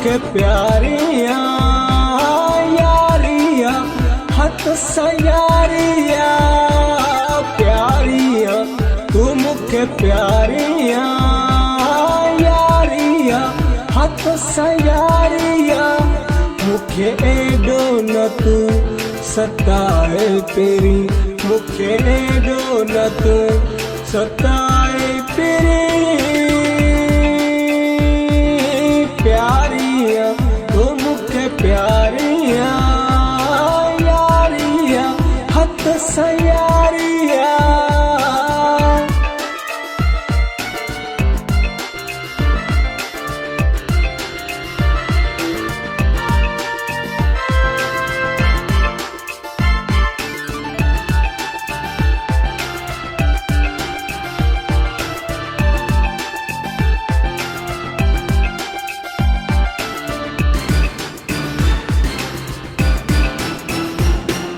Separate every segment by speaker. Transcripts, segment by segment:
Speaker 1: मुखे प्यारिया यारिया हथ सयारिया प्यारिया तू मुखे प्यारिया यारिया हथ सयारिया मुखे एडो न तू सताए तेरी मुखे एडो न तू सताए तेरी प्यारिया तू मुखे प्यारिया यारिया हथ सयारिया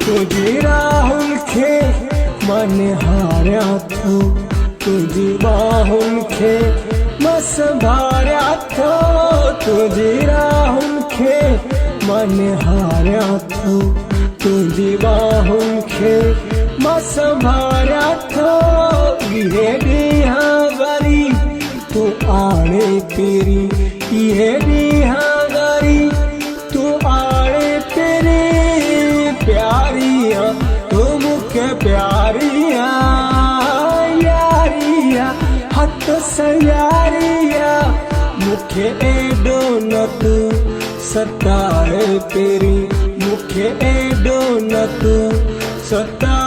Speaker 1: तुझी राहुल खे मन हार्या थो तुझी बाहुल खे मस भार्या थो तुझी राहुल खे मन हार्या थो तुझी बाहुल खे मस भार्या थो ये ॾींहा वरी तू आणे तेरी ये ॾींहा वरी तू आणे तेरी प्यारिया तू मुखे प्यारिया यारिया हथ सयारिया मुखे एडो न तू सताए तेरी मुखे एडो न तू सताए